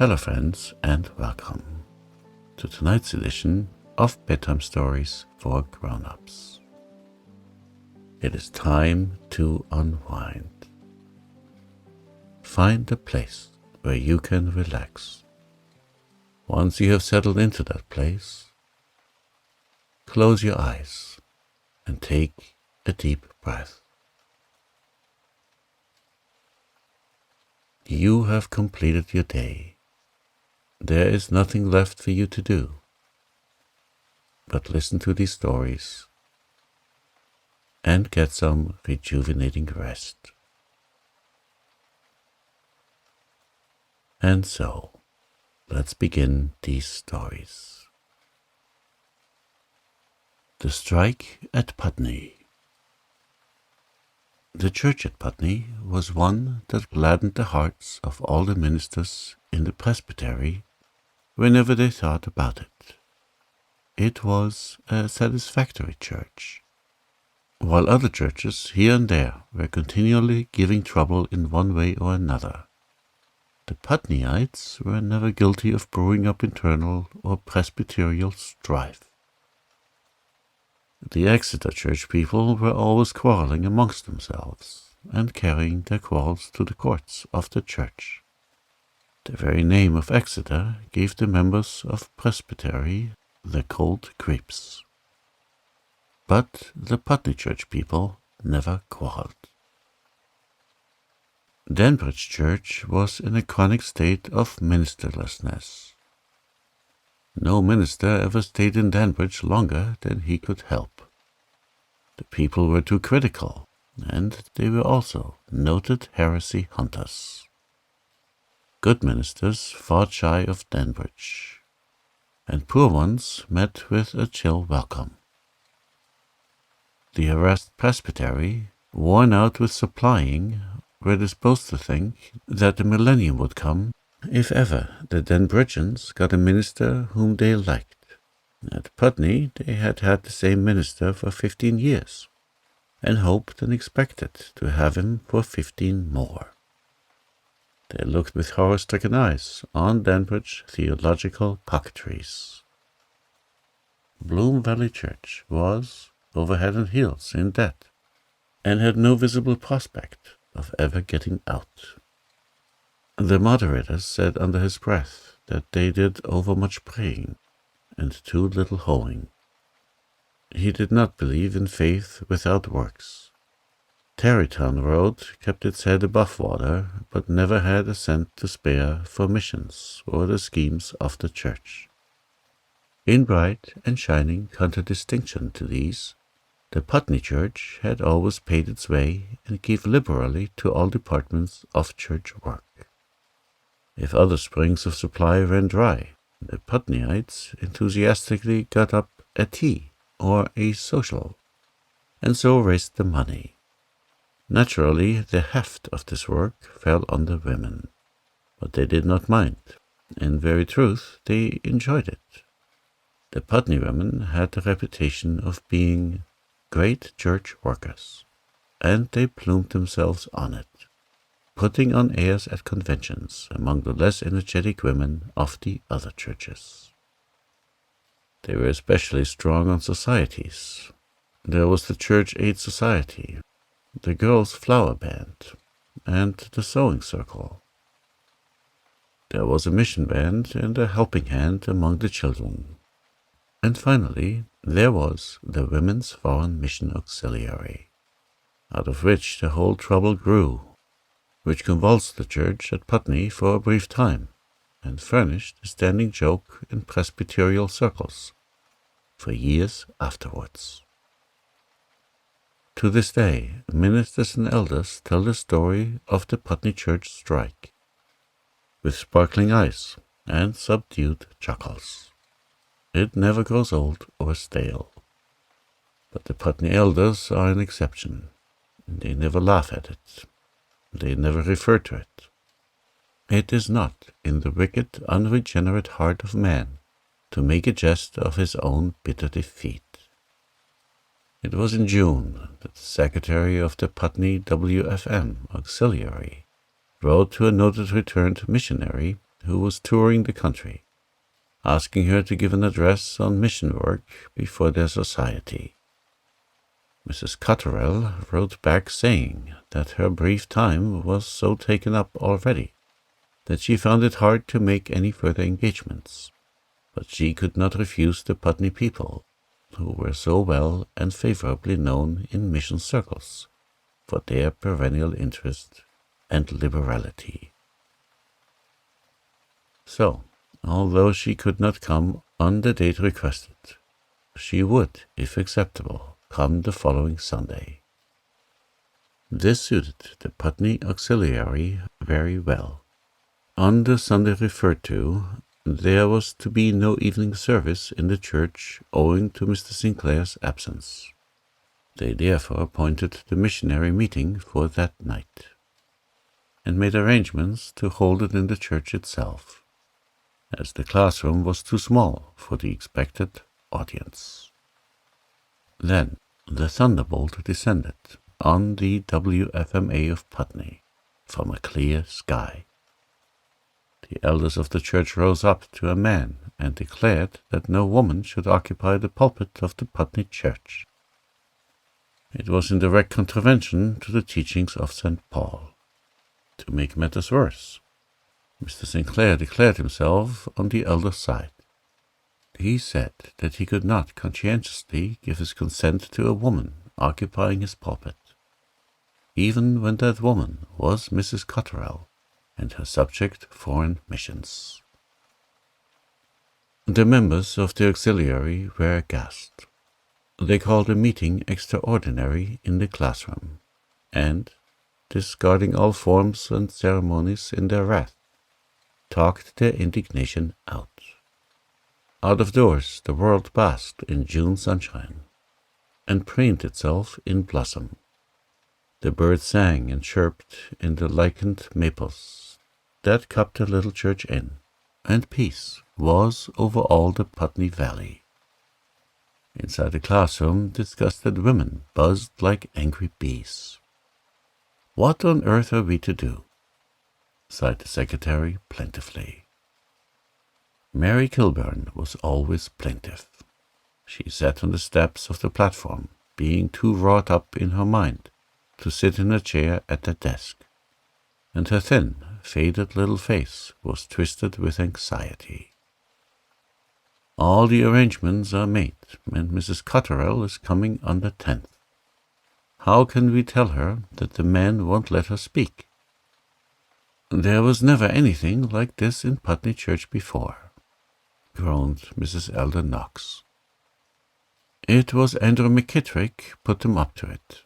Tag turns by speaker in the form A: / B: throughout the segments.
A: Hello friends, and welcome to tonight's edition of Bedtime Stories for Grown-Ups. It is time to unwind. Find a place where you can relax. Once you have settled into that place, close your eyes and take a deep breath. You have completed your day. There is nothing left for you to do but listen to these stories and get some rejuvenating rest. And so, let's begin these stories. The Strike at Putney. The church at Putney was one that gladdened the hearts of all the ministers in the presbytery whenever they thought about it. It was a satisfactory church. While other churches here and there were continually giving trouble in one way or another, the Putneyites were never guilty of brewing up internal or presbyterial strife. The Exeter church people were always quarreling amongst themselves and carrying their quarrels to the courts of the church. The very name of Exeter gave the members of Presbytery the cold creeps. But the Putney church people never quarreled. Danbridge Church was in a chronic state of ministerlessness. No minister ever stayed in Danbridge longer than he could help. The people were too critical, and they were also noted heresy hunters. Good ministers fought shy of Danbridge, and poor ones met with a chill welcome. The harassed presbytery, worn out with supplying, were disposed to think that the millennium would come if ever the Danbridgians got a minister whom they liked. At Putney they had had the same minister for 15 years, and hoped and expected to have him for 15 more. They looked with horror-stricken eyes on Danbridge theological cockatories. Bloom Valley Church was over head and heels in debt, and had no visible prospect of ever getting out. The moderator said under his breath that they did overmuch praying and too little hoeing. He did not believe in faith without works. Tarrytown Road kept its head above water, but never had a cent to spare for missions or the schemes of the church. In bright and shining contradistinction to these, the Putney Church had always paid its way and gave liberally to all departments of church work. If other springs of supply ran dry, the Putneyites enthusiastically got up a tea or a social, and so raised the money. Naturally, the heft of this work fell on the women, but they did not mind. In very truth, they enjoyed it. The Putney women had the reputation of being great church workers, and they plumed themselves on it, putting on airs at conventions among the less energetic women of the other churches. They were especially strong on societies. There was the Church Aid Society, the Girls' Flower Band, and the Sewing Circle. There was a mission band and a helping hand among the children. And finally, there was the Women's Foreign Mission Auxiliary, out of which the whole trouble grew, which convulsed the church at Putney for a brief time, and furnished a standing joke in presbyterial circles for years afterwards. To this day, ministers and elders tell the story of the Putney Church strike, with sparkling eyes and subdued chuckles. It never grows old or stale. But the Putney elders are an exception. They never laugh at it. They never refer to it. It is not in the wicked, unregenerate heart of man to make a jest of his own bitter defeat. It was in June that the secretary of the Putney WFM Auxiliary wrote to a noted returned missionary who was touring the country, asking her to give an address on mission work before their society. Mrs. Cotterell wrote back saying that her brief time was so taken up already that she found it hard to make any further engagements, but she could not refuse the Putney people, who were so well and favorably known in mission circles for their perennial interest and liberality. So, although she could not come on the date requested, she would, if acceptable, come the following Sunday. This suited the Putney Auxiliary very well. On the Sunday referred to, there was to be no evening service in the church owing to Mr. Sinclair's absence. They therefore appointed the missionary meeting for that night, and made arrangements to hold it in the church itself, as the classroom was too small for the expected audience. Then the thunderbolt descended on the WFMA of Putney from a clear sky. The elders of the church rose up to a man and declared that no woman should occupy the pulpit of the Putney church. It was in direct contravention to the teachings of St. Paul. To make matters worse, Mr. Sinclair declared himself on the elder's side. He said that he could not conscientiously give his consent to a woman occupying his pulpit, even when that woman was Mrs. Cotterell and her subject foreign missions. The members of the auxiliary were aghast. They called a meeting extraordinary in the classroom, and, discarding all forms and ceremonies in their wrath, talked their indignation out. Out of doors the world basked in June sunshine, and preened itself in blossom. The birds sang and chirped in the lichened maples that cupped the little church inn, and peace was over all the Putney Valley. Inside the classroom, disgusted women buzzed like angry bees. "What on earth are we to do?" sighed the secretary plaintively. Mary Kilburn was always plaintive. She sat on the steps of the platform, being too wrought up in her mind to sit in a chair at the desk, and her thin, faded little face was twisted with anxiety. All the arrangements are made, and Mrs. Cotterell is coming on the 10th. How can we tell her that the man won't let her speak? There was never anything like this in Putney Church before, groaned Mrs. Elder Knox. It was Andrew McKittrick put them up to it.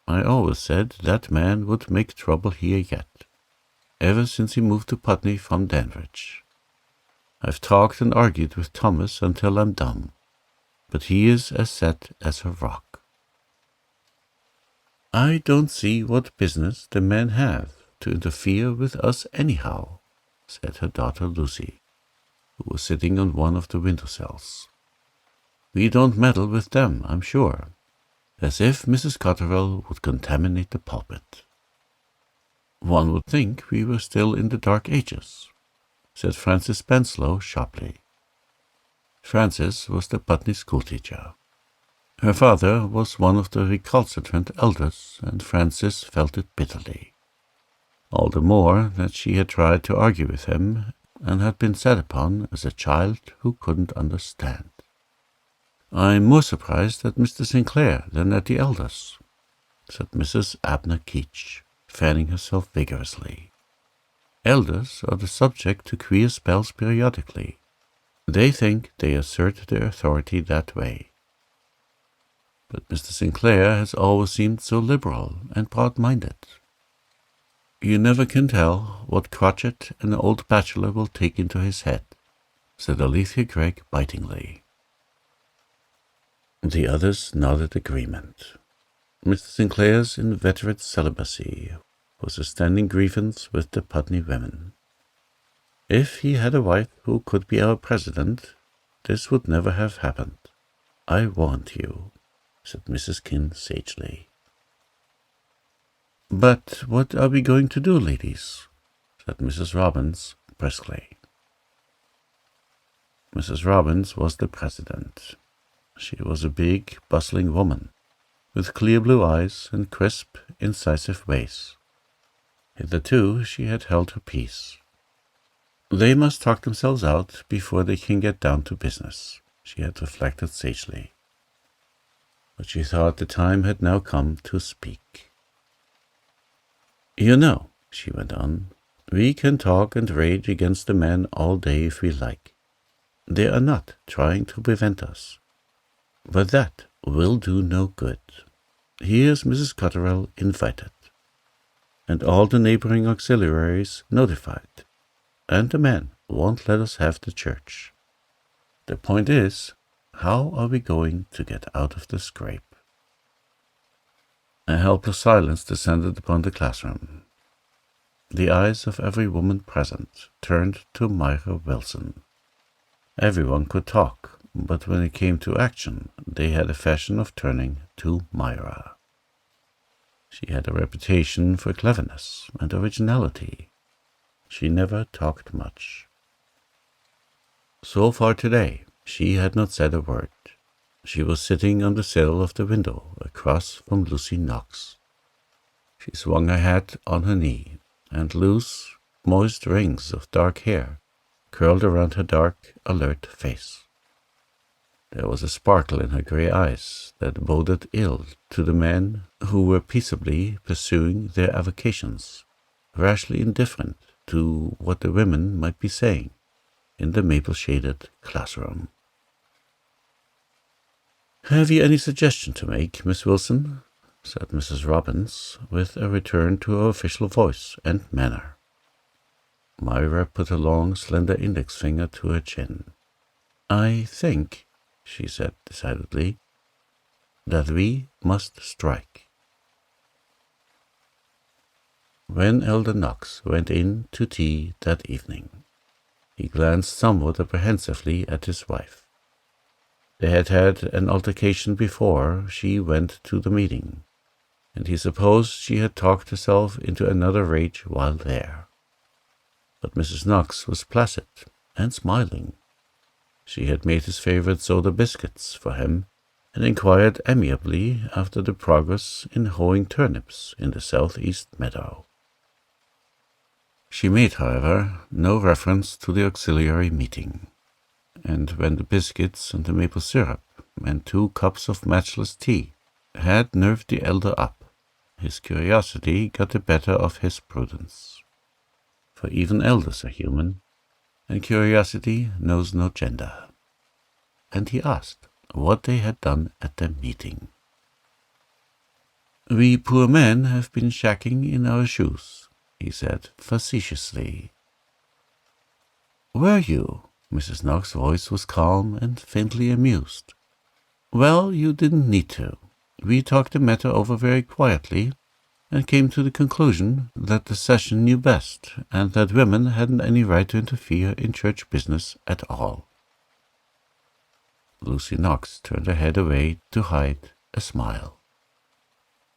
A: I always said that man would make trouble here yet, ever since he moved to Putney from Danbridge. I've talked and argued with Thomas until I'm dumb, but he is as set as a rock. I don't see what business the men have to interfere with us anyhow, said her daughter Lucy, who was sitting on one of the windowsills. We don't meddle with them, I'm sure, as if Mrs. Cotterell would contaminate the pulpit. One would think we were still in the Dark Ages, said Frances Spenslow sharply. Frances was the Putney schoolteacher. Her father was one of the recalcitrant elders, and Frances felt it bitterly. All the more that she had tried to argue with him, and had been set upon as a child who couldn't understand. I'm more surprised at Mr. Sinclair than at the elders, said Mrs. Abner Keach, fanning herself vigorously. Elders are the subject to queer spells periodically. They think they assert their authority that way. But Mr. Sinclair has always seemed so liberal and broad-minded. You never can tell what crotchet an old bachelor will take into his head, said Alethea Gregg bitingly. The others nodded agreement. Mr. Sinclair's inveterate celibacy was a standing grievance with the Putney women. If he had a wife who could be our president, this would never have happened. I warned you, said Mrs. Kin sagely. But what are we going to do, ladies? Said Mrs. Robbins, briskly. Mrs. Robbins was the president. She was a big, bustling woman, with clear blue eyes and crisp, incisive ways. Hitherto she had held her peace. They must talk themselves out before they can get down to business, she had reflected sagely. But she thought the time had now come to speak. You know, she went on, we can talk and rage against the men all day if we like. They are not trying to prevent us. But that will do no good. Here's Mrs. Cotterell invited, and all the neighboring auxiliaries notified, and the men won't let us have the church. The point is, how are we going to get out of the scrape? A helpless silence descended upon the classroom. The eyes of every woman present turned to Myra Wilson. Everyone could talk, but when it came to action, they had a fashion of turning to Myra. She had a reputation for cleverness and originality. She never talked much. So far today, she had not said a word. She was sitting on the sill of the window across from Lucy Knox. She swung her hat on her knee, and loose, moist rings of dark hair curled around her dark, alert face. There was a sparkle in her grey eyes that boded ill to the men who were peaceably pursuing their avocations, rashly indifferent to what the women might be saying in the maple-shaded classroom. "Have you any suggestion to make, Miss Wilson?" said Mrs. Robbins, with a return to her official voice and manner. Myra put a long, slender index finger to her chin. "I think," she said decidedly, "that we must strike." When Elder Knox went in to tea that evening, he glanced somewhat apprehensively at his wife. They had had an altercation before she went to the meeting, and he supposed she had talked herself into another rage while there. But Mrs. Knox was placid and smiling. She had made his favorite soda biscuits for him, and inquired amiably after the progress in hoeing turnips in the southeast meadow. She made, however, no reference to the auxiliary meeting, and when the biscuits and the maple syrup and 2 cups of matchless tea had nerved the elder up, his curiosity got the better of his prudence. For even elders are human, and curiosity knows no gender. And he asked what they had done at the meeting. "We poor men have been shacking in our shoes," he said facetiously. "Were you?" Mrs. Knox's voice was calm and faintly amused. "Well, you didn't need to. We talked the matter over very quietly, and came to the conclusion that the session knew best, and that women hadn't any right to interfere in church business at all." Lucy Knox turned her head away to hide a smile.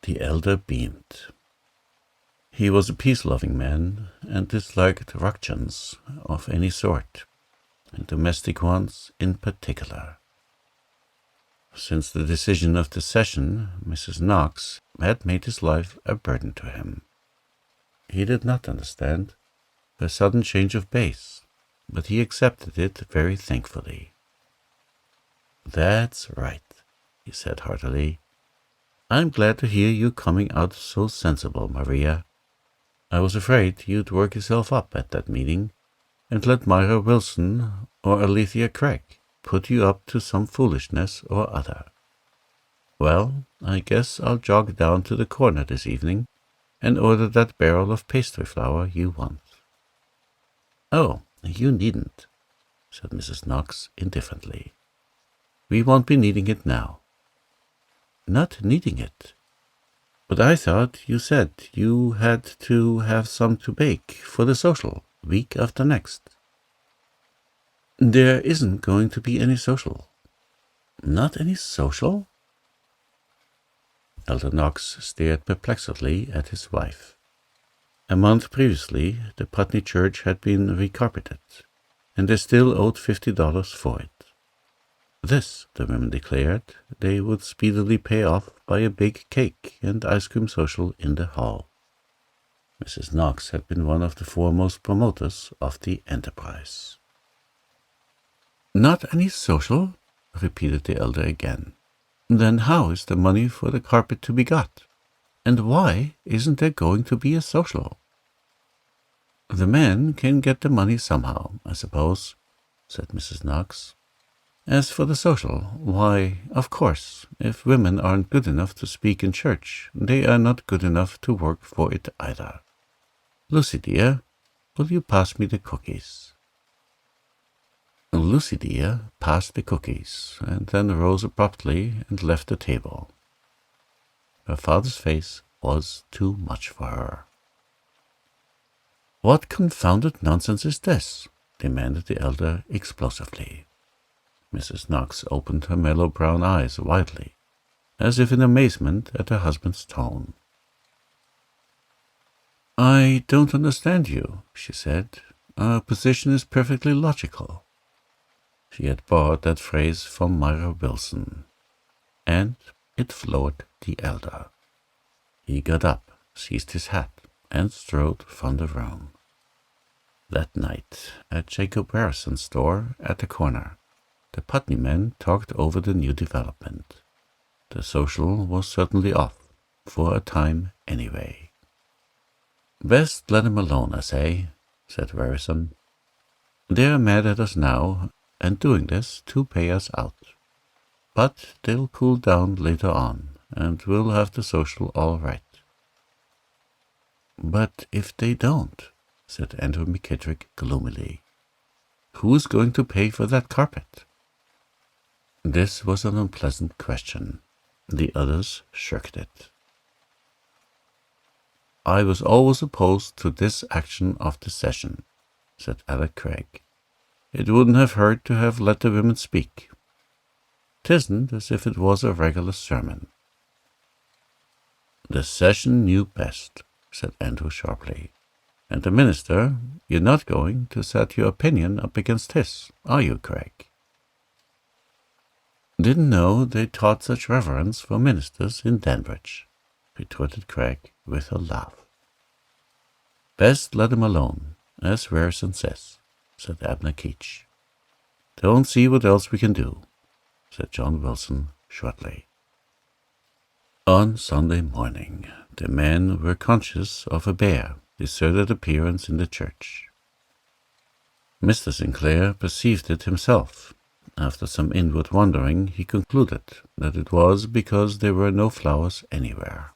A: The elder beamed. He was a peace-loving man, and disliked ructions of any sort, and domestic ones in particular. Since the decision of the session, Mrs. Knox had made his life a burden to him. He did not understand her sudden change of base, but he accepted it very thankfully. "That's right," he said heartily. "I'm glad to hear you coming out so sensible, Maria. I was afraid you'd work yourself up at that meeting, and let Myra Wilson or Alethea Craig put you up to some foolishness or other. Well, I guess I'll jog down to the corner this evening and order that barrel of pastry flour you want." "Oh, you needn't," said Mrs. Knox indifferently. "We won't be needing it now." "Not needing it? But I thought you said you had to have some to bake for the social, week after next." "There isn't going to be any social." "Not any social?" Elder Knox stared perplexedly at his wife. A month previously, the Putney church had been recarpeted, and they still owed $50 for it. This, the women declared, they would speedily pay off by a big cake and ice cream social in the hall. Mrs. Knox had been one of the foremost promoters of the enterprise. "Not any social?" repeated the elder again. "Then how is the money for the carpet to be got? And why isn't there going to be a social?" "The men can get the money somehow, I suppose," said Mrs. Knox. "As for the social, why, of course, if women aren't good enough to speak in church, they are not good enough to work for it either. Lucy, dear, will you pass me the cookies?" Lucy, dear, passed the cookies, and then rose abruptly and left the table. Her father's face was too much for her. "What confounded nonsense is this?" demanded the elder explosively. Mrs. Knox opened her mellow brown eyes widely, as if in amazement at her husband's tone. "I don't understand you," she said. "Our position is perfectly logical." She had borrowed that phrase from Myra Wilson, and it floored the elder. He got up, seized his hat, and strode from the room. That night, at Jacob Harrison's store at the corner, the Putney men talked over the new development. The social was certainly off, for a time anyway. "Best let 'em alone, I say," said Harrison. "They're mad at us now, and doing this to pay us out. But they'll cool down later on, and we'll have the social all right." "But if they don't," said Andrew McKittrick gloomily, "who's going to pay for that carpet?" This was an unpleasant question. The others shirked it. "I was always opposed to this action of the session," said Alec Craig. "It wouldn't have hurt to have let the women speak. 'Tisn't as if it was a regular sermon." "The session knew best," said Andrew sharply. "And the minister, you're not going to set your opinion up against his, are you, Craig?" "Didn't know they taught such reverence for ministers in Danbridge," retorted Craig with a laugh. "Best let him alone, as Harrison says," said Abner Keach. "Don't see what else we can do," said John Wilson shortly. On Sunday morning, the men were conscious of a bare, deserted appearance in the church. Mr. Sinclair perceived it himself. After some inward wondering, he concluded that it was because there were no flowers anywhere.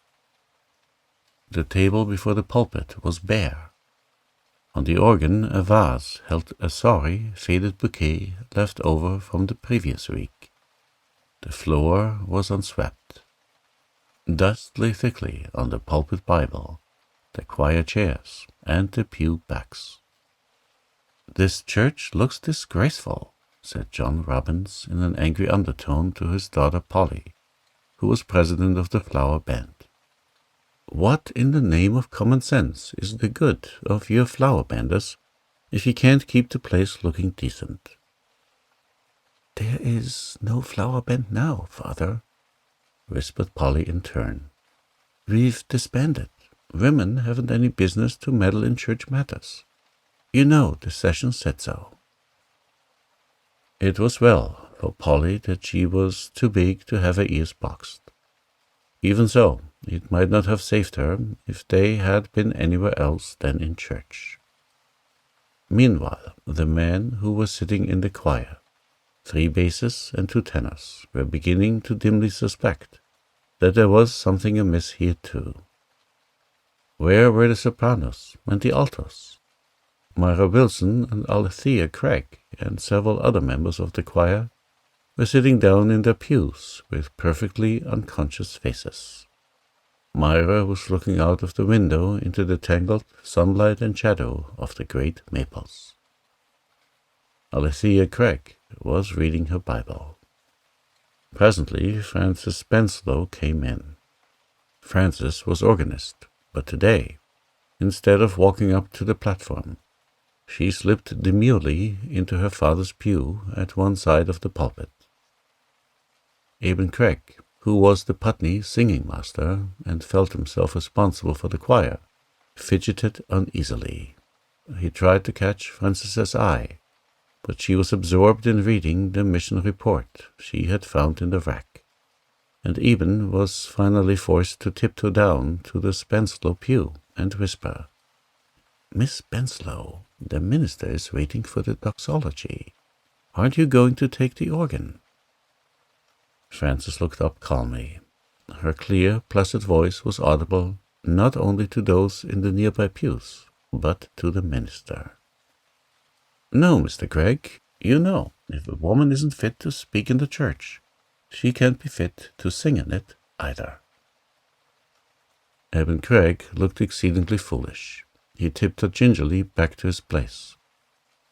A: The table before the pulpit was bare. On the organ, a vase held a sorry, faded bouquet left over from the previous week. The floor was unswept. Dust lay thickly on the pulpit Bible, the choir chairs, and the pew backs. "This church looks disgraceful," said John Robbins in an angry undertone to his daughter Polly, who was president of the flower band. "What in the name of common sense is the good of your flower banders if you can't keep the place looking decent?" "There is no flower band now, Father," whispered Polly in turn. "We've disbanded. Women haven't any business to meddle in church matters. You know the session said so." It was well for Polly that she was too big to have her ears boxed. Even so, it might not have saved her if they had been anywhere else than in church. Meanwhile, the men who were sitting in the choir, 3 basses and 2 tenors, were beginning to dimly suspect that there was something amiss here too. Where were the sopranos and the altos? Myra Wilson and Alethea Craig and several other members of the choir were sitting down in their pews with perfectly unconscious faces. Myra was looking out of the window into the tangled sunlight and shadow of the great maples. Alethea Craig was reading her Bible. Presently Frances Spenslow came in. Frances was organist, but today, Instead of walking up to the platform, she slipped demurely into her father's pew at one side of the pulpit. Eben Craig, who was the Putney singing master and felt himself responsible for the choir, fidgeted uneasily. He tried to catch Frances's eye, but she was absorbed in reading the mission report she had found in the rack, and Eben was finally forced to tiptoe down to the Spenslow pew and whisper, "Miss Spenslow, the minister is waiting for the doxology. Aren't you going to take the organ?" Frances looked up calmly. Her clear, placid voice was audible not only to those in the nearby pews, but to the minister. "No, Mr. Craig, you know, if a woman isn't fit to speak in the church, she can't be fit to sing in it either." Eben Craig looked exceedingly foolish. He tiptoed gingerly back to his place.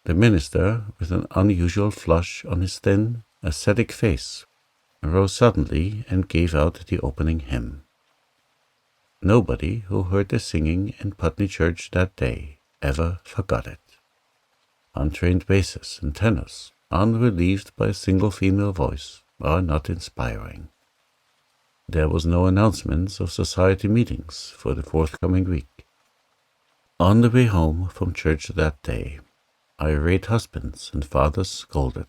A: The minister, with an unusual flush on his thin, ascetic face, rose suddenly and gave out the opening hymn. Nobody who heard the singing in Putney Church that day ever forgot it. Untrained basses and tenors, unrelieved by a single female voice, are not inspiring. There was no announcement of society meetings for the forthcoming week. On the way home from church that day, irate husbands and fathers scolded,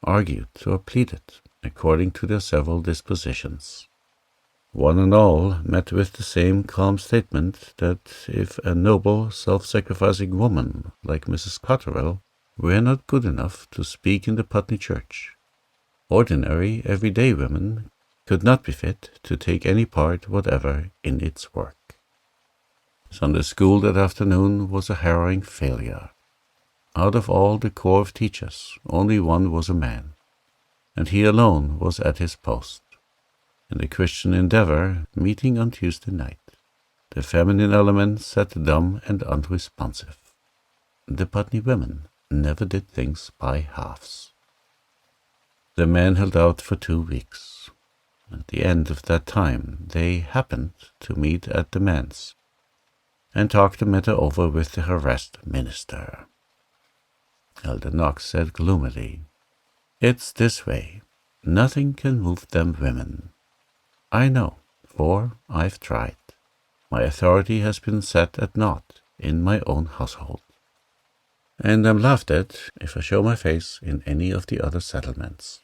A: argued or pleaded, according to their several dispositions. One and all met with the same calm statement that if a noble, self-sacrificing woman like Mrs. Cotterell were not good enough to speak in the Putney Church, ordinary, everyday women could not be fit to take any part whatever in its work. Sunday school that afternoon was a harrowing failure. Out of all the corps of teachers, only one was a man, and he alone was at his post. In the Christian Endeavor meeting on Tuesday night, the feminine element sat dumb and unresponsive. The Putney women never did things by halves. The men held out for 2 weeks. At the end of that time, they happened to meet at the manse and talk the matter over with the harassed minister. Elder Knox said gloomily, "It's this way. Nothing can move them women. I know, for I've tried. My authority has been set at naught in my own household, and I'm laughed at if I show my face in any of the other settlements."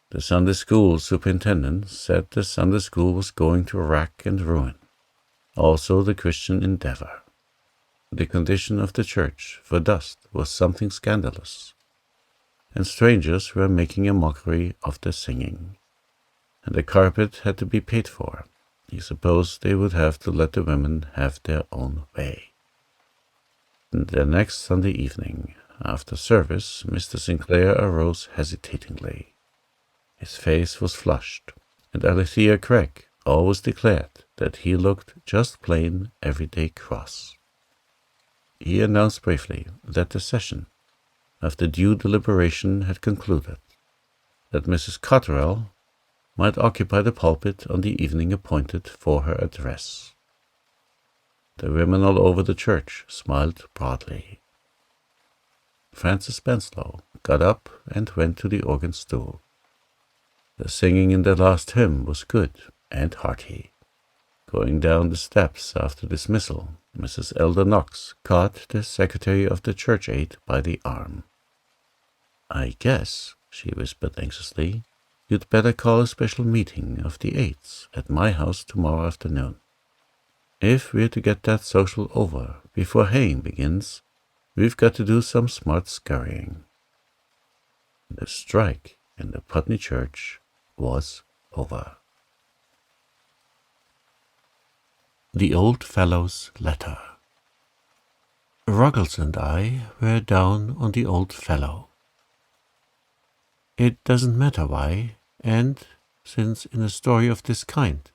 A: The Sunday school superintendent said the Sunday school was going to rack and ruin. Also the Christian Endeavor. The condition of the church for dust was something scandalous, and strangers were making a mockery of the singing, and the carpet had to be paid for. He supposed they would have to let the women have their own way. The next Sunday evening, after service, Mr. Sinclair arose hesitatingly. His face was flushed, and Alethea Craig always declared that he looked just plain everyday cross. He announced briefly that the session, after due deliberation, had concluded, that Mrs. Cotterell might occupy the pulpit on the evening appointed for her address. The women all over the church smiled broadly. Frances Spenslow got up and went to the organ stool. The singing in the last hymn was good and hearty. Going down the steps after dismissal, Mrs. Elder Knox caught the secretary of the church aide by the arm. "I guess," she whispered anxiously, "you'd better call a special meeting of the aides at my house tomorrow afternoon. If we're to get that social over before haying begins, we've got to do some smart scurrying." The strike in the Putney Church was over. The Old Fellow's Letter. Ruggles and I were down on the Old Fellow. It doesn't matter why, and, since in a story of this kind,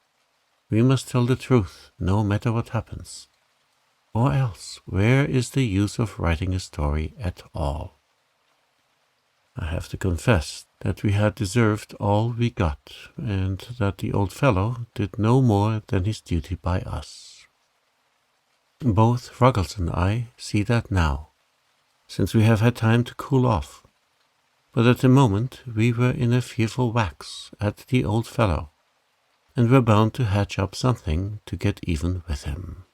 A: we must tell the truth no matter what happens, or else where is the use of writing a story at all? I have to confess that we had deserved all we got, and that the old fellow did no more than his duty by us. Both Ruggles and I see that now, since we have had time to cool off. But at the moment we were in a fearful wax at the old fellow, and were bound to hatch up something to get even with him.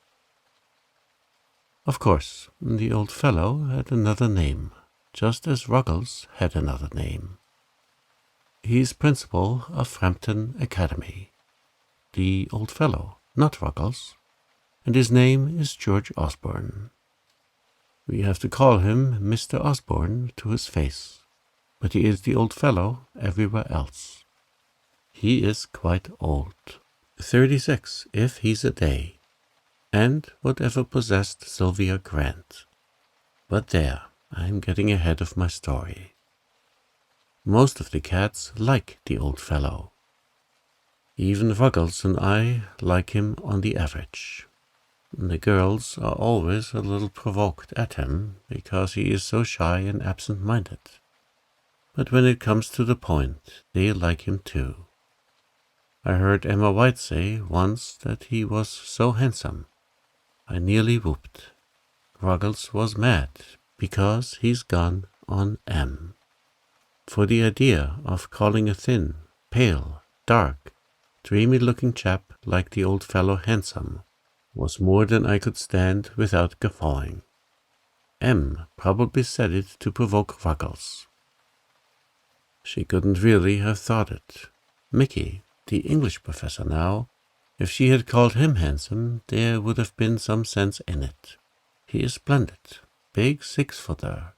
A: Of course, the old fellow had another name, just as Ruggles had another name. He's principal of Frampton Academy, the old fellow, not Ruggles, and his name is George Osborne. We have to call him Mr. Osborne to his face, but he is the old fellow everywhere else. He is quite old, 36 if he's a day, and whatever possessed Sylvia Grant. But there, I'm getting ahead of my story. Most of the cats like the old fellow. Even Ruggles and I like him on the average. The girls are always a little provoked at him because he is so shy and absent-minded. But when it comes to the point, they like him too. I heard Emma White say once that he was so handsome. I nearly whooped. Ruggles was mad because he's gone on M. For the idea of calling a thin, pale, dark, dreamy-looking chap like the old fellow handsome was more than I could stand without guffawing. M probably said it to provoke Ruggles. She couldn't really have thought it. Mickey, the English professor now, if she had called him handsome, there would have been some sense in it. He is splendid, big 6-footer,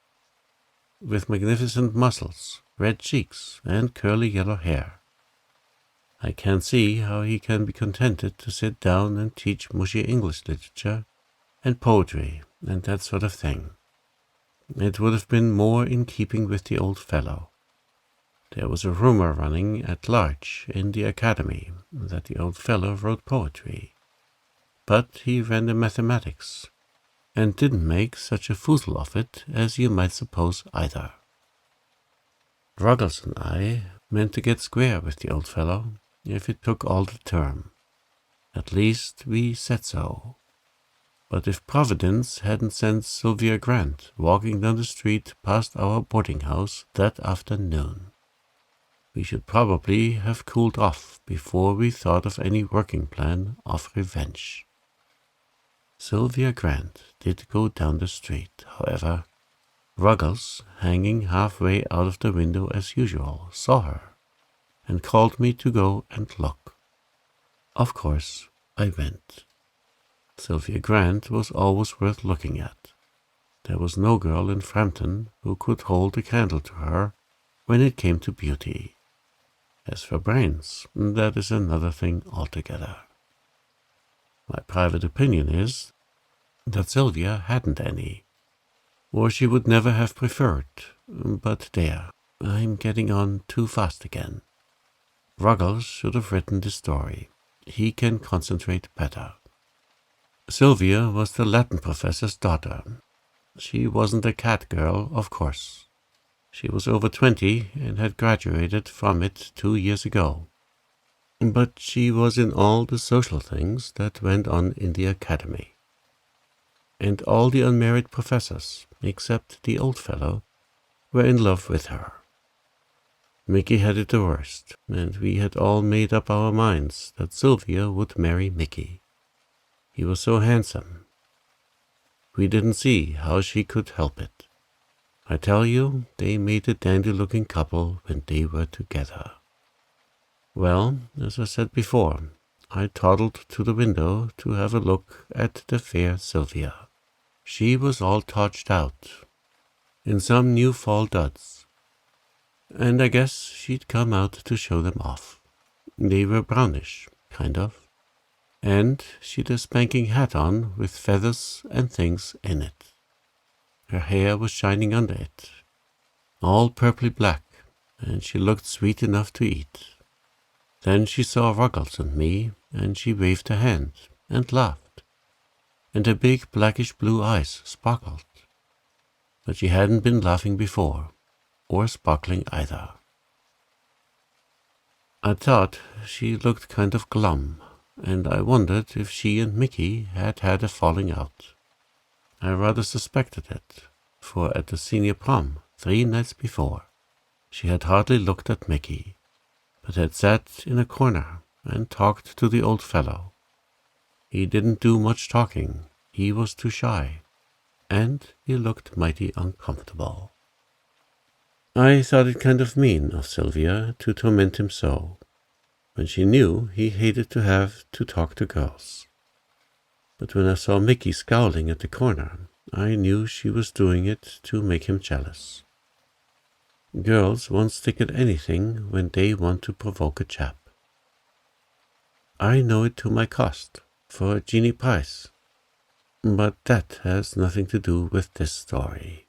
A: with magnificent muscles, red cheeks, and curly yellow hair. I can't see how he can be contented to sit down and teach mushy English literature and poetry and that sort of thing. It would have been more in keeping with the old fellow. There was a rumor running at large in the academy that the old fellow wrote poetry, but he ran the mathematics, and didn't make such a foozle of it as you might suppose either. Ruggles and I meant to get square with the old fellow, if it took all the term. At least we said so. But if Providence hadn't sent Sylvia Grant walking down the street past our boarding house that afternoon, we should probably have cooled off before we thought of any working plan of revenge. Sylvia Grant did go down the street, however. Ruggles, hanging halfway out of the window as usual, saw her, and called me to go and look. Of course, I went. Sylvia Grant was always worth looking at. There was no girl in Frampton who could hold a candle to her when it came to beauty. As for brains, that is another thing altogether. My private opinion is that Sylvia hadn't any, or she would never have preferred, but there, I'm getting on too fast again. Ruggles should have written the story. He can concentrate better. Sylvia was the Latin professor's daughter. She wasn't a cat girl, of course. She was over 20 and had graduated from it 2 years ago. But she was in all the social things that went on in the academy. And all the unmarried professors, except the old fellow, were in love with her. Mickey had it the worst, and we had all made up our minds that Sylvia would marry Mickey. He was so handsome. We didn't see how she could help it. I tell you, they made a dandy-looking couple when they were together. Well, as I said before, I toddled to the window to have a look at the fair Sylvia. She was all touched out, in some new fall duds, and I guess she'd come out to show them off. They were brownish, kind of, and she'd a spanking hat on with feathers and things in it. Her hair was shining under it, all purply black, and she looked sweet enough to eat. Then she saw Ruggles and me, and she waved her hand and laughed, and her big blackish blue eyes sparkled. But she hadn't been laughing before, or sparkling either. I thought she looked kind of glum, and I wondered if she and Mickey had had a falling out. I rather suspected it, for at the senior prom 3 nights before, she had hardly looked at Mickey, but had sat in a corner and talked to the old fellow. He didn't do much talking, he was too shy, and he looked mighty uncomfortable. I thought it kind of mean of Sylvia to torment him so, when she knew he hated to have to talk to girls. But when I saw Mickey scowling at the corner, I knew she was doing it to make him jealous. Girls won't stick at anything when they want to provoke a chap. I know it to my cost, for a guinea price. But that has nothing to do with this story.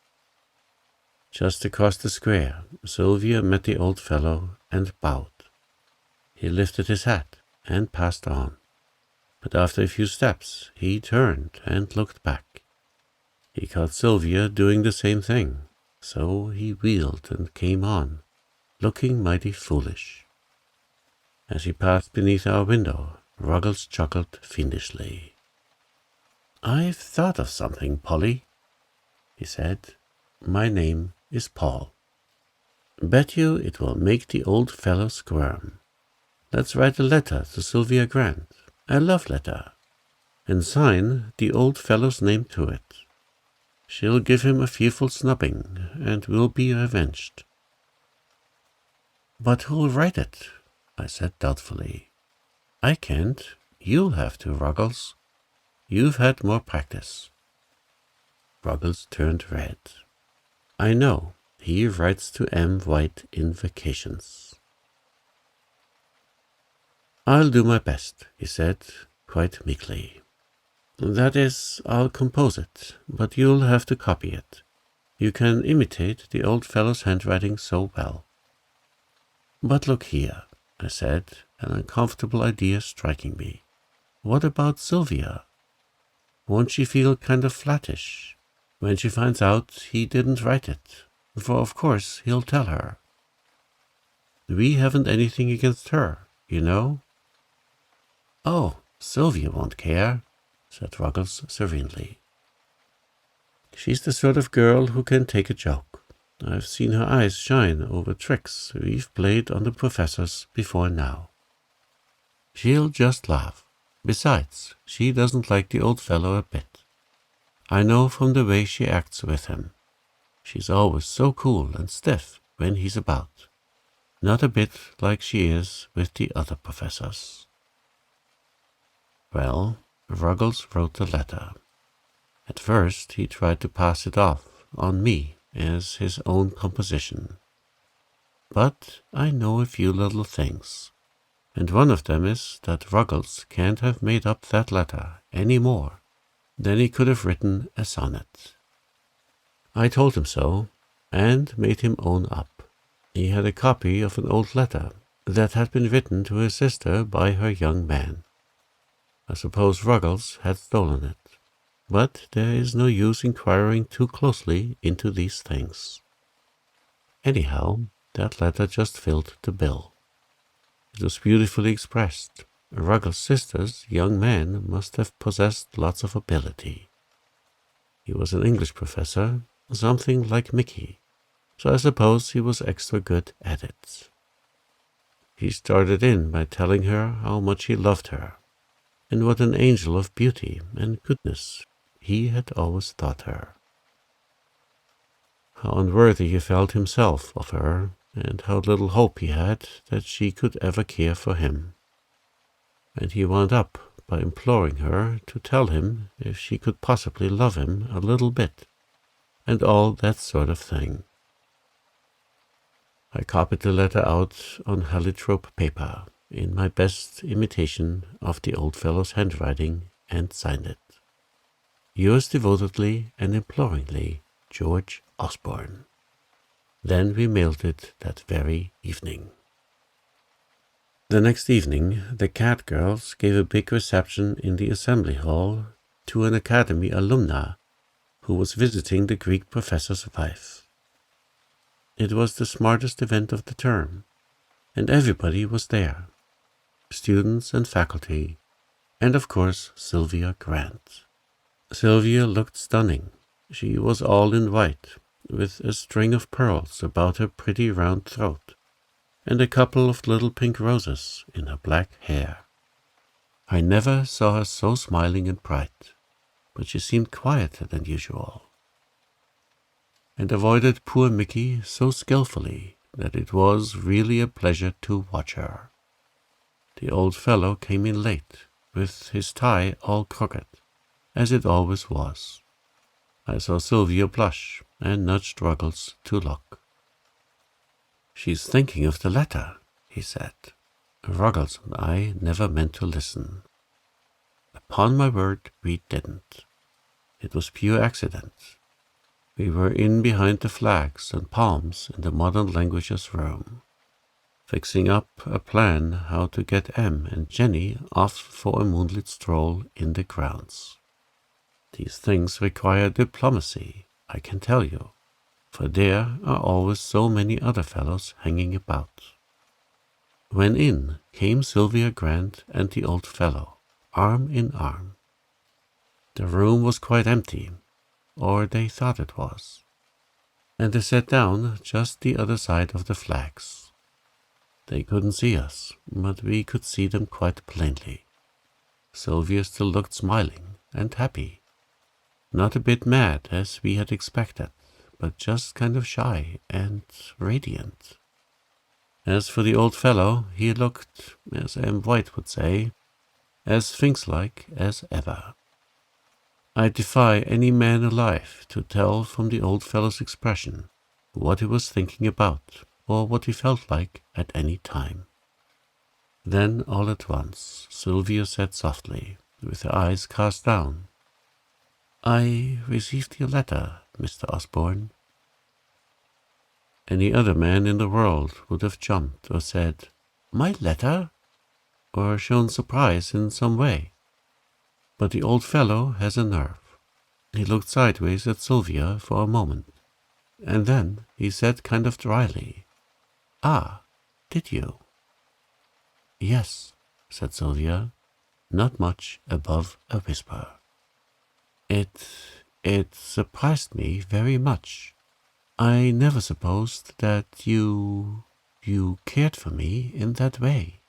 A: Just across the square, Sylvia met the old fellow and bowed. He lifted his hat and passed on, but after a few steps he turned and looked back. He caught Sylvia doing the same thing, so he wheeled and came on, looking mighty foolish. As he passed beneath our window, Ruggles chuckled fiendishly. "I've thought of something, Polly," he said. "My name is Paul. Bet you it will make the old fellow squirm. Let's write a letter to Sylvia Grant, a love letter, and sign the old fellow's name to it. She'll give him a fearful snubbing, and will be revenged." "But who'll write it?" I said doubtfully. "I can't. You'll have to, Ruggles. You've had more practice." Ruggles turned red. "I know. He writes to M. White in vacations." "I'll do my best," he said, quite meekly. "That is, I'll compose it, but you'll have to copy it. You can imitate the old fellow's handwriting so well." "But look here," I said, an uncomfortable idea striking me. "What about Sylvia? Won't she feel kind of flattish when she finds out he didn't write it? For of course he'll tell her. We haven't anything against her, you know." "Oh, Sylvia won't care," said Ruggles serenely. "She's the sort of girl who can take a joke. I've seen her eyes shine over tricks we've played on the professors before now. She'll just laugh. Besides, she doesn't like the old fellow a bit. I know from the way she acts with him. She's always so cool and stiff when he's about. Not a bit like she is with the other professors." Well, Ruggles wrote the letter. At first he tried to pass it off on me as his own composition. But I know a few little things, and one of them is that Ruggles can't have made up that letter any more than he could have written a sonnet. I told him so, and made him own up. He had a copy of an old letter that had been written to his sister by her young man. I suppose Ruggles had stolen it, but there is no use inquiring too closely into these things. Anyhow, that letter just filled the bill. It was beautifully expressed. Ruggles' sister's young man must have possessed lots of ability. He was an English professor, something like Mickey, so I suppose he was extra good at it. He started in by telling her how much he loved her, and what an angel of beauty and goodness he had always thought her. How unworthy he felt himself of her, and how little hope he had that she could ever care for him. And he wound up by imploring her to tell him if she could possibly love him a little bit, and all that sort of thing. I copied the letter out on heliotrope paper, in my best imitation of the old fellow's handwriting, and signed it. "Yours devotedly and imploringly, George Osborne." Then we mailed it that very evening. The next evening, the Cat Girls gave a big reception in the assembly hall to an academy alumna who was visiting the Greek professor's wife. It was the smartest event of the term, and everybody was there, students and faculty, and of course Sylvia Grant. Sylvia looked stunning. She was all in white, with a string of pearls about her pretty round throat, and a couple of little pink roses in her black hair. I never saw her so smiling and bright, but she seemed quieter than usual, and avoided poor Mickey so skillfully that it was really a pleasure to watch her. The old fellow came in late, with his tie all crooked, as it always was. I saw Sylvia blush and nudged Ruggles to look. "She's thinking of the letter," he said. Ruggles and I never meant to listen. Upon my word, we didn't. It was pure accident. We were in behind the flags and palms in the modern languages room, fixing up a plan how to get Em and Jenny off for a moonlit stroll in the grounds. These things require diplomacy, I can tell you, for there are always so many other fellows hanging about. When in came Sylvia Grant and the old fellow, arm in arm. The room was quite empty, or they thought it was, and they sat down just the other side of the flags. They couldn't see us, but we could see them quite plainly. Sylvia still looked smiling and happy, not a bit mad as we had expected, but just kind of shy and radiant. As for the old fellow, he looked, as M. White would say, as sphinx-like as ever. I defy any man alive to tell from the old fellow's expression what he was thinking about or what he felt like at any time. Then, all at once, Sylvia said softly, with her eyes cast down, "I received your letter, Mr. Osborne." Any other man in the world would have jumped or said, "My letter?" or shown surprise in some way. But the old fellow has a nerve. He looked sideways at Sylvia for a moment, and then he said kind of dryly, "Ah, did you?" "Yes," said Sylvia, not much above a whisper. It surprised me very much. I never supposed that you cared for me in that way."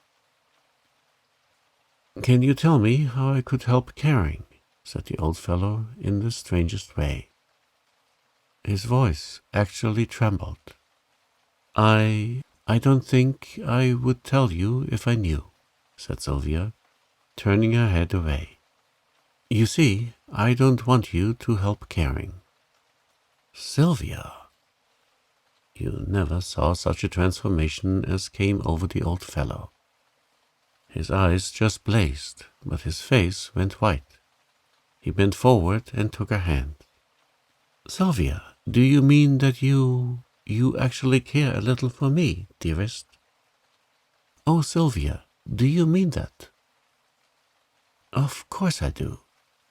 A: "Can you tell me how I could help caring?" said the old fellow in the strangest way. His voice actually trembled. I don't think I would tell you if I knew," said Sylvia, turning her head away. "You see, I don't want you to help caring." "Sylvia!" You never saw such a transformation as came over the old fellow. His eyes just blazed, but his face went white. He bent forward and took her hand. "Sylvia, do you mean that you actually care a little for me, dearest?" "Oh, Sylvia, do you mean that?" "Of course I do,"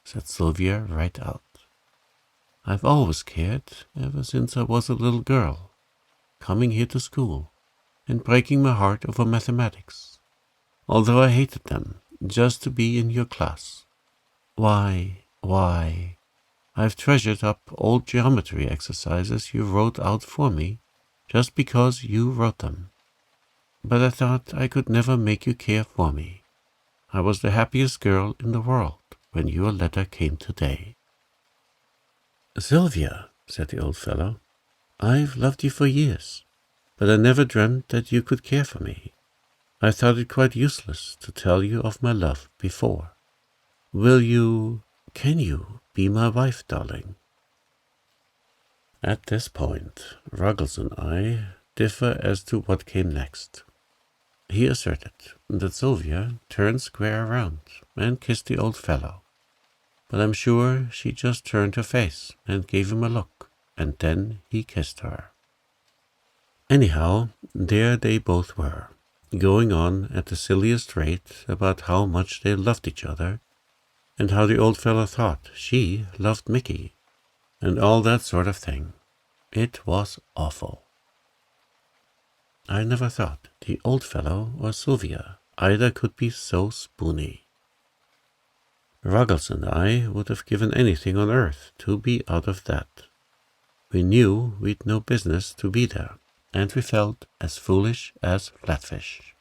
A: said Sylvia right out. "I've always cared, ever since I was a little girl, coming here to school and breaking my heart over mathematics, although I hated them, just to be in your class. Why, I've treasured up old geometry exercises you wrote out for me just because you wrote them. But I thought I could never make you care for me. I was the happiest girl in the world when your letter came today." "Sylvia," said the old fellow, "I've loved you for years, but I never dreamt that you could care for me. I thought it quite useless to tell you of my love before. Can you be my wife, darling?" At this point, Ruggles and I differ as to what came next. He asserted that Sylvia turned square around and kissed the old fellow, but I'm sure she just turned her face and gave him a look, and then he kissed her. Anyhow, there they both were, going on at the silliest rate about how much they loved each other, and how the old fellow thought she loved Mickey, and all that sort of thing. It was awful. I never thought the old fellow or Sylvia either could be so spoony. Ruggles and I would have given anything on earth to be out of that. We knew we'd no business to be there, and we felt as foolish as flatfish.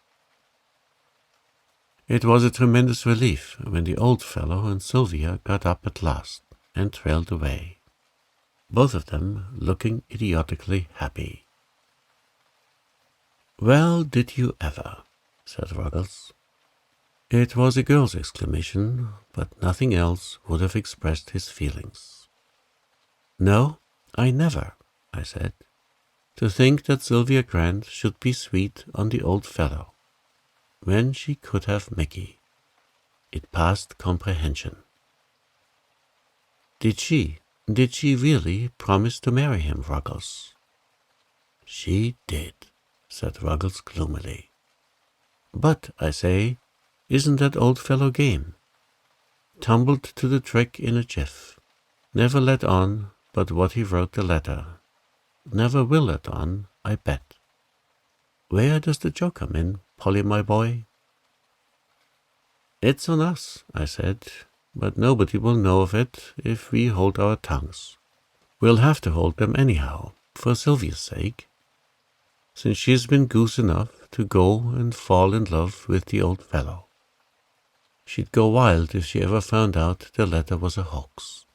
A: It was a tremendous relief when the old fellow and Sylvia got up at last and trailed away, both of them looking idiotically happy. "Well, did you ever?" said Ruggles. It was a girl's exclamation, but nothing else would have expressed his feelings. "No, I never," I said. "To think that Sylvia Grant should be sweet on the old fellow, when she could have Mickey. It passed comprehension." Did she really promise to marry him, Ruggles?" "She did," said Ruggles gloomily. "But, I say, isn't that old fellow game? Tumbled to the trick in a jiff. Never let on but what he wrote the letter. Never will let on, I bet. Where does the joke come in, Polly, my boy?" "It's on us," I said, "but nobody will know of it if we hold our tongues. We'll have to hold them anyhow, for Sylvia's sake, since she's been goose enough to go and fall in love with the old fellow. She'd go wild if she ever found out the letter was a hoax.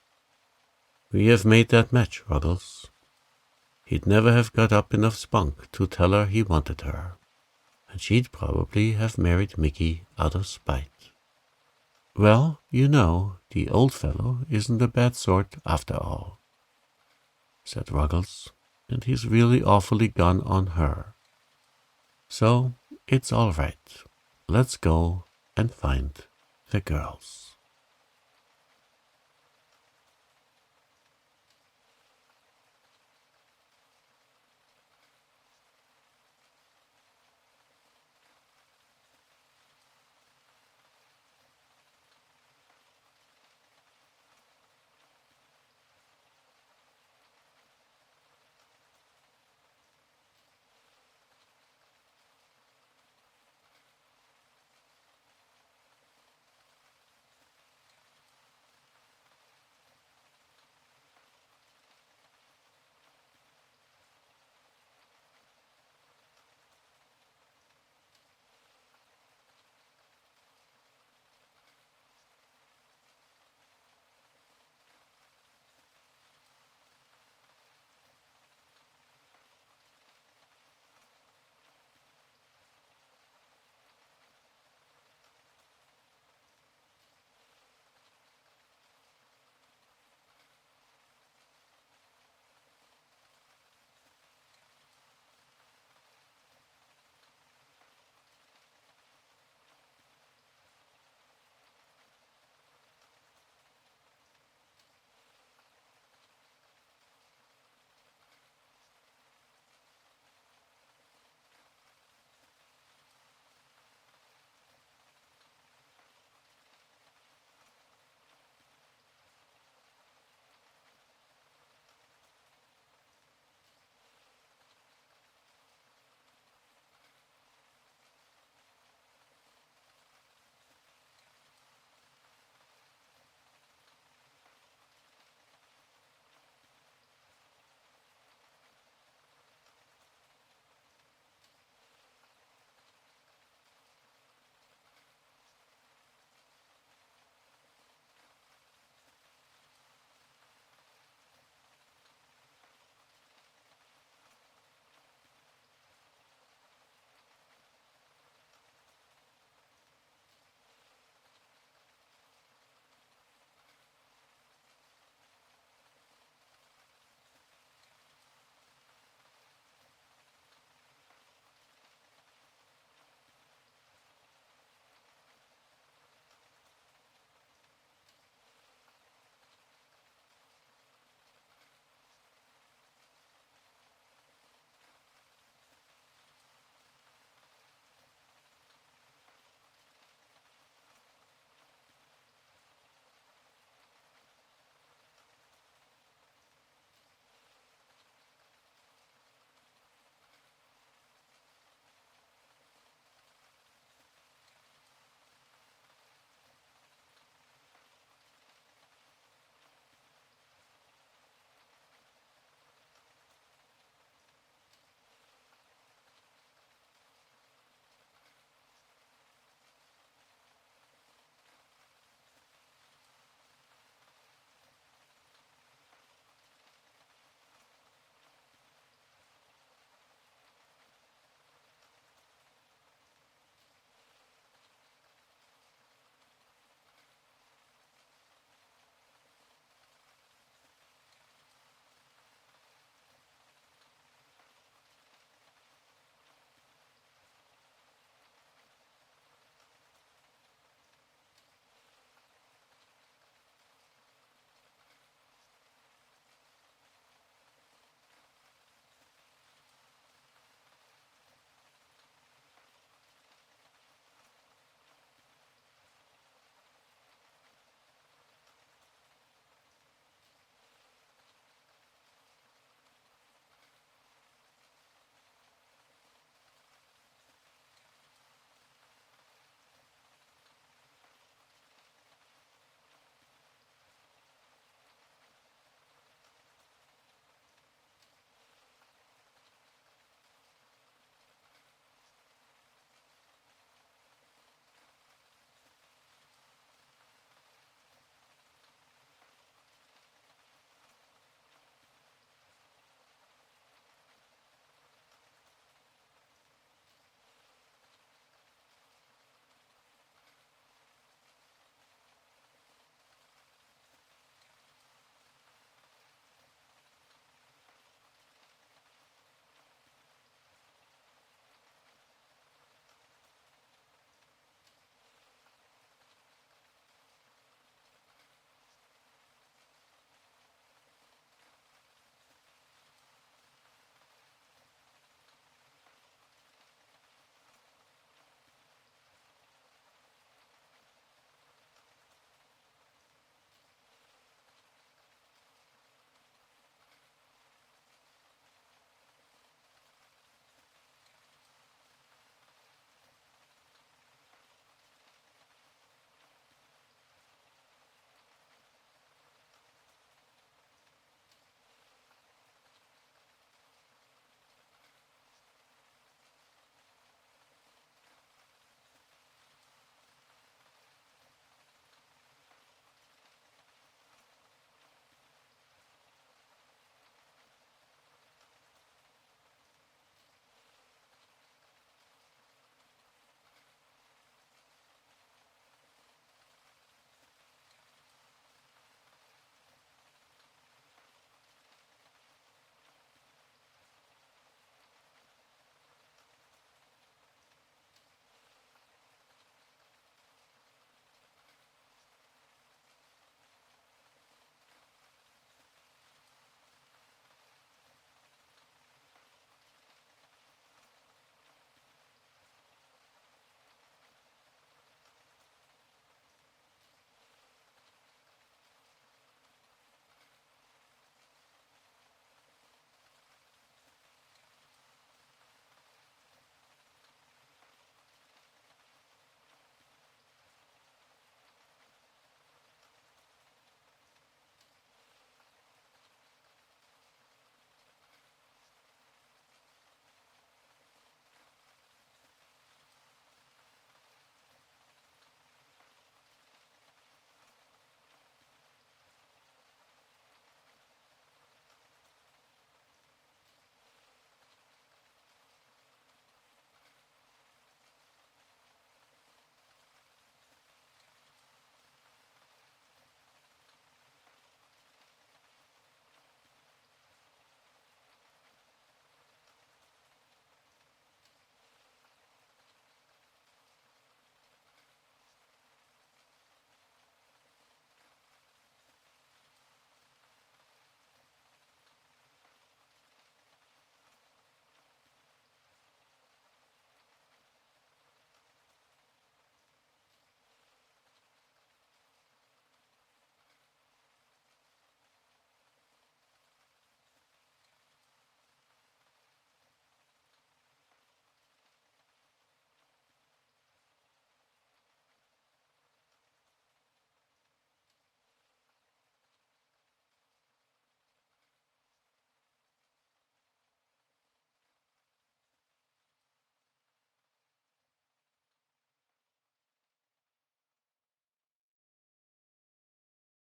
A: We have made that match, Ruggles. He'd never have got up enough spunk to tell her he wanted her, and she'd probably have married Mickey out of spite. Well, you know, the old fellow isn't a bad sort after all," said Ruggles, "and he's really awfully gone on her. So it's all right. Let's go and find the girls."